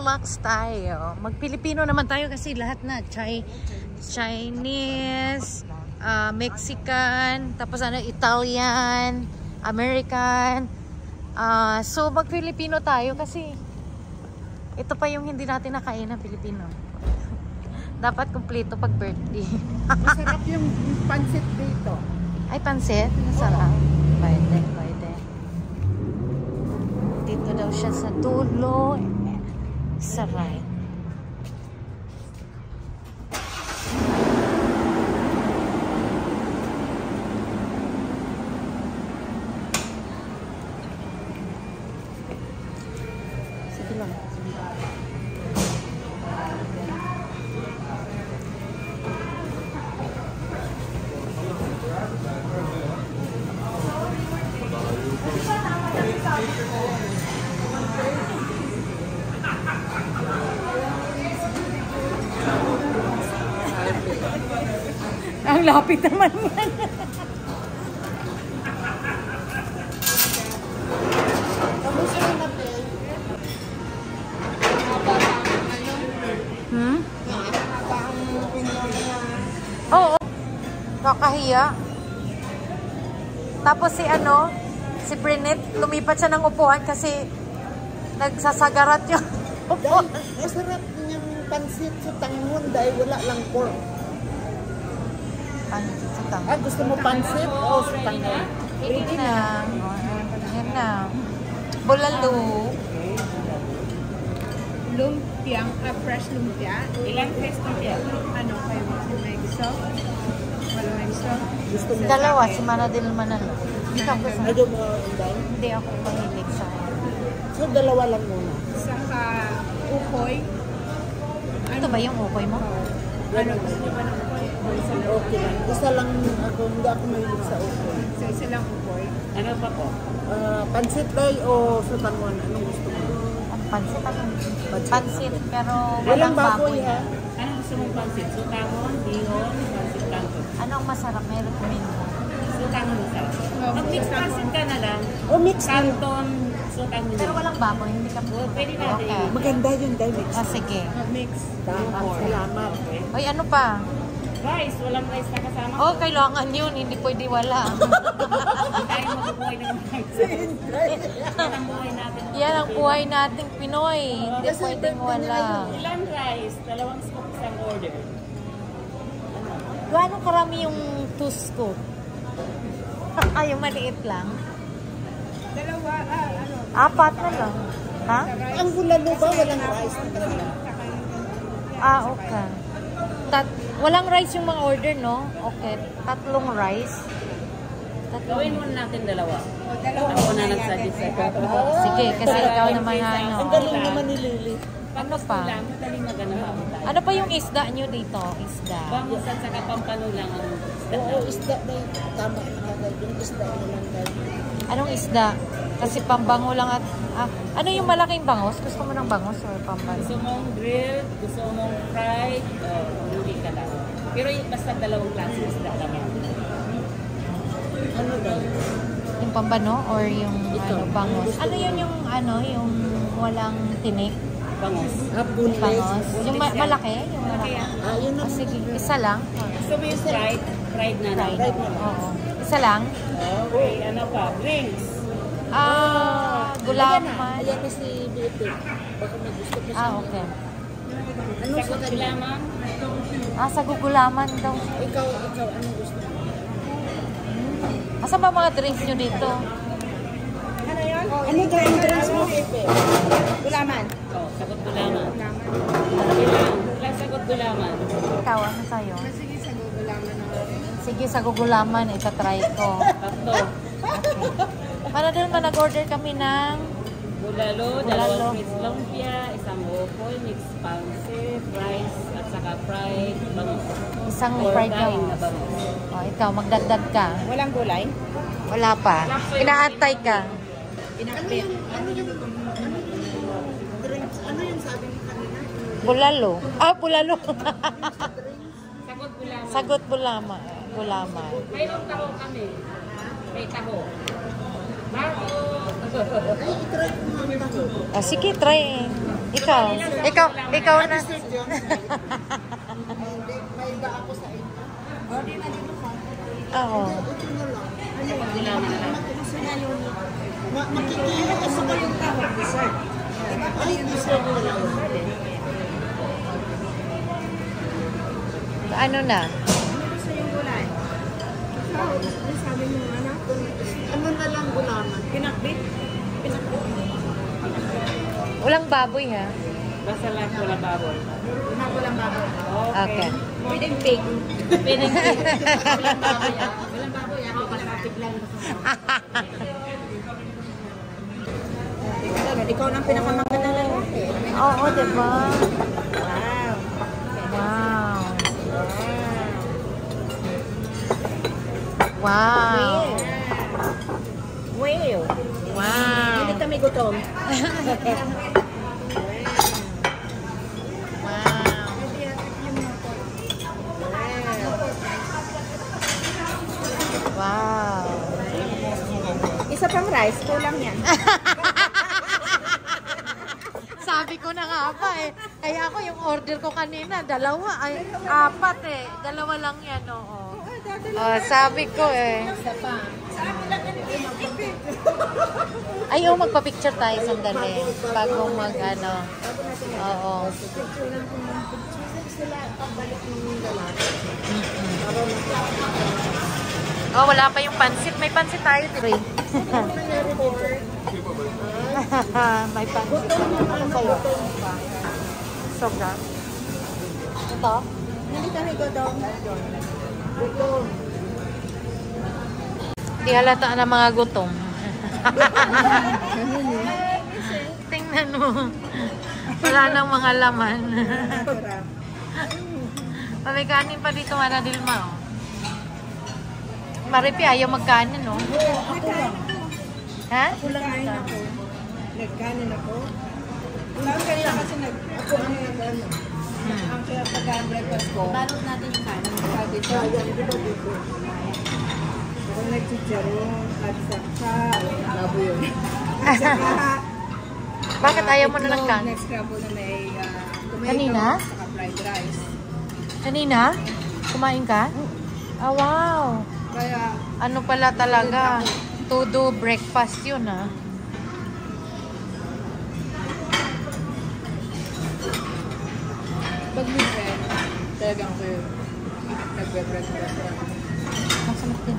relax tayo. Mag-Pilipino naman tayo kasi lahat na. Chinese, Mexican, tapos Italian, American. So, mag-Filipino tayo kasi ito pa yung hindi natin nakain ng Pilipino. Dapat kumpleto pag birthday. Masarap yung pansit dito. Ay, pansit? Masarap. Pwede. Dito daw siya sa dulo. Sarap. Sige lang. Ang lapit naman yan. Oo. Kakahiya. Tapos si Brinette, lumipat siya ng upuan kasi nagsasagarat yung upuan. Masarap yung pansit sa tanghon dahil wala lang pork. Pansit sa tanghon. Gusto mo pansit o sa tanghon? Ready na. Yan na. Bulalo. Lumpia, fresh lumpia. Ilang fresh lumpia? Ano kayo? May gusto? Wala may gusto? Dalawa, si Manadil Manalo. Hindi ka gusto. Ano mo, Inday? Hindi ako mahilig sa So, dalawa lang muna. Saka ukoy. Ito ba yung ukoy mo? Ano gusto ba ng ukoy? Okay lang. Isa lang ako, hindi ako mahilig sa ukoy. So, isa lang ukoy. Ano pa po? Pansit day o sa tanghon? Anong gusto mo? Ang pansit. Pansit, pero Walang baboy ha? Anong gusto mong pansit? Sutangon, bihon, pansit kanto. Anong masarap? May recommend mo? Sutangon isa. Mag-mix pansit ka na lang. O mix Kanton, sutangon. Pero walang baboy, hindi ka po. Pwede natin. Okay. Maganda yun, day mix. Sige. Mix. Salamat. Oy, ano pa? Rice, walang rice na kasama. Oh, kailangan yun. Hindi pwede wala. Hindi tayo mabubuhay ng rice. Yan ang buhay natin. Yan ang buhay nating Pinoy. Hindi pwedeng wala. Ilang rice? 2 scoop isang order. Gaano karami yung 2 scoop? Ay, yung maliit lang. Dalawa, ano? 4 na lang. Ha? Ang bulalo ba walang rice na kasi? Okay. Walang rice yung mga order, no? Okay. 3 rice. Gawin muna natin 2. Dalawa. Ako na nagsuggest sa'yo. Sige, kasi ikaw naman Ang galing naman ni Lily. Ano pa? Madaling maganap. Ano pa yung isda nyo dito? Isda. Bangus at saka pampano lang ang isda. Oo, isda na tama na yung isda na lang dahil. Anong isda? Kasi pambango lang at... ano yung malaking bangos? Gusto mo ng bangos or pambango? Gusto mong grilled, gusto mong fried, hindi ka lang. Pero basta 2 klase isda lang yan. Ano daw? Yung pambano or yung bangos? Ano yun yung yung walang tinik? Bangos. Bunles. Bangos? Yung malaki? Yung malaki? Yun ang Sige, isa lang? Gusto mo yung fried? Fried na lang. fried na lang. Oo. Isa lang? Okay, ano pa? Drinks. Gulaman. Ayan na si Beauty. Baka may gusto pa siya. Okay. Ano sa Sakot kanya? lamang. Sa gugulaman daw. Ikaw, anong gusto mo? Asan ba mga drinks nyo dito? Ano yun? Ano daw ang drinks mo, Pepe? Gulaman. Sakot gulaman. Ilang sakot gulaman. Ikaw, ano sa'yo? Sige, sa gulaman na rin. Sige, sa gugulaman, itatry ko. 3. Okay. Para doon nag-order kami ng Bulalo, 2 mixed lumpia, 1 ukoy, mixed pansit, rice, at saka fried bangus. isang Or fried kain bangus. na bangus. Ikaw, magdagdag ka. Walang gulay? Wala pa. Inaantay ka. Pinakbit. Drinks, ano yung sabi mo kanina? Bulalo. Bulalo. Sakot gulaman. Sagot gulaman. Mayroong taho kami. May taho. Marco! Ay, itry ko mga taho. Sige, try. Ikaw na. May iba ako sa inyo. Oo. Makikita ka sa kayong tawag, dessert. Ay, dessert na lang. Ano na? Gusto yung gulay. Sabi mo anak? Ano na lang gulaman? Pinakbit? Walang baboy ha? Basta lang wala baboy. Walang baboy. Okay. Pwedeng pig. Pwedeng Walang baboy ah. Walang baboy ah. Pag-pig lang. Ikaw nang pinakamaganda na lalaki. Oo, diba? Wow. Wow. Wow. Wow. Wow. Hindi kami gutom. Wow. Isa pang rice, kulang yan. Sabi ko na nga ba eh. Kaya ako yung order ko kanina, apat eh. Dalawa lang yan, oo. Sabi ko eh. Isa pa. Ay, magpa-picture tayo sandali. Bago mag-ano. Oo. Oh, wala pa yung pansit. May pansit tayo, Trey. May pansit. Sobra. Ito? Hindi kami gutom. Hindi halata ng mga gutom. Tingnan mo. Wala nang mga laman. May kanin pa dito, Mana Dilma. Oh. Maripi, ayaw magkanin, no? Ha? Kulangain ako. Nagkanin ako. Saan kanina kasi ako ang nag-ano. Ang kaya pagka-breakfast ko. Balot natin yung kanin. Sabi ko, yan, di ba dito? Ako nagchicharon at saka labo yun. At saka Bakit ayaw mo na ng kanin? next scramble na may tomato Kanina? at saka fried rice. Kanina? Kumain ka? Ah, wow. Kaya, Ano pala talaga? To do breakfast yun, ah. pag may friend, talagang ako yung nagbe-breakfast. Masarap din.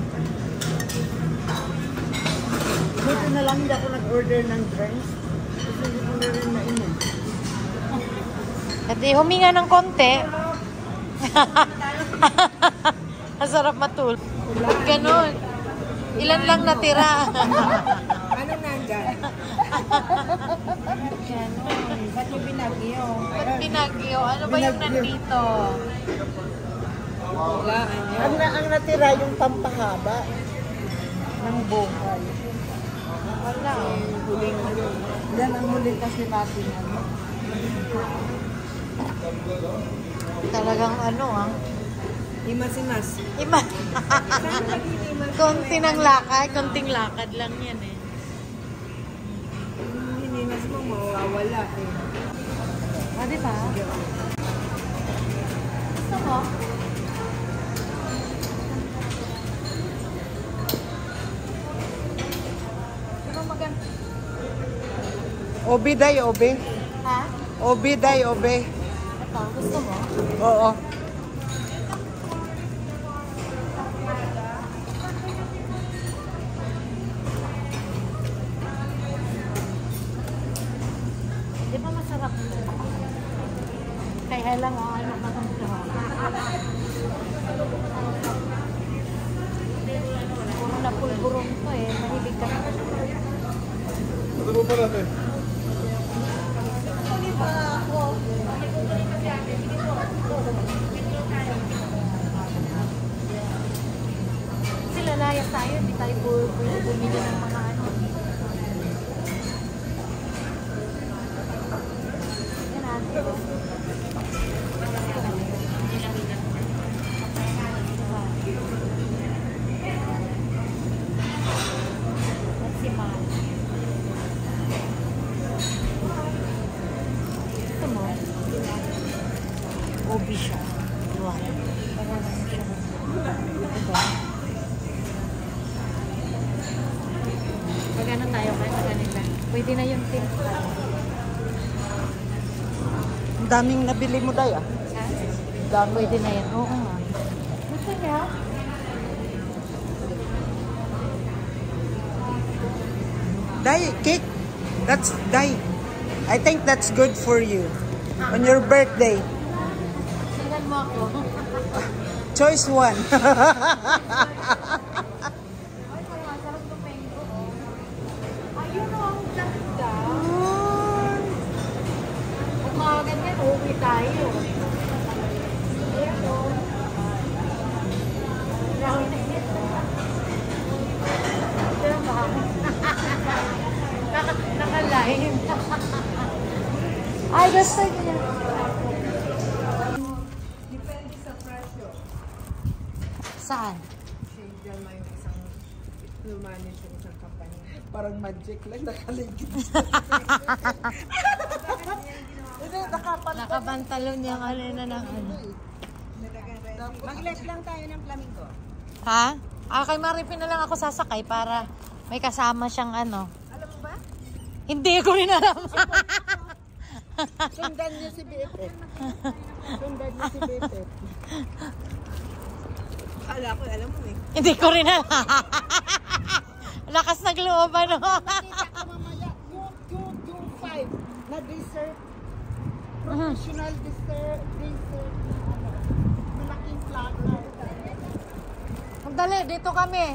Buti na lang hindi ako nag-order ng drinks. Kasi hindi ko na rin nainom. At huminga ng konti. Masarap matul. Ba't ganun? Ilan lang natira? Anong nandyan? Ganun. Ba't yung binagyo? Ba't pinagyo? Ano ba yung nandito? Wala, ano? Ang natira yung pampahaba ng buhay. Wala. Huling ano. Yan ang huling kasi natin. Talagang ano, ah. Imas-imas. Iba. Konting lakad lang yan eh. Hinimas mo, mawawala eh. Ah, di ba? Gusto mo? Diba maganda? Obi day, obi. Ha? Obi day, obi. Ito, gusto mo? Oo. Di ba masarap ito? Kaya lang, ano matanda. Puro na pulburong to eh. Mahilig ka. Ano mo pa natin? Sila layas tayo. Hindi tayo bumili ng mga ano. Yan natin. Let's see, siya. Iwan. Pag-ano tayo kahit sa kanila. Pwede na yung team. Ang daming nabili mo, Day, ah. Pwede na yan. Oo nga. Gusto niya? Day, cake. That's Day. I think that's good for you. On your birthday. Tingnan mo ako. Choice one. Ay, sarap ng mango. Ayun o, ang ganda. Kung kagad yan, uwi tayo. Ayan o. Dahil na yun. Diba? Naka-line. Ay, gusto niya. Depende sa presyo. Saan? Diyan may isang lumanin sa isang kampanya. Parang magic lang, nakaligid. Hindi, Nakapantalon niya kanina ng ano. Mag-let lang tayo ng flamingo. Ha? Kay Maripin na lang ako sasakay para may kasama siyang ano. Alam mo ba? Hindi ko rin alam. Sundan niyo si BFF. Sundan niyo si BFF. Kala ko, alam mo eh. Hindi ko rin alam. Lakas nagloob ano. Kita ko mamaya, yung 5 na dessert. Professional dessert na ano, malaking platter. Magdali, dito kami.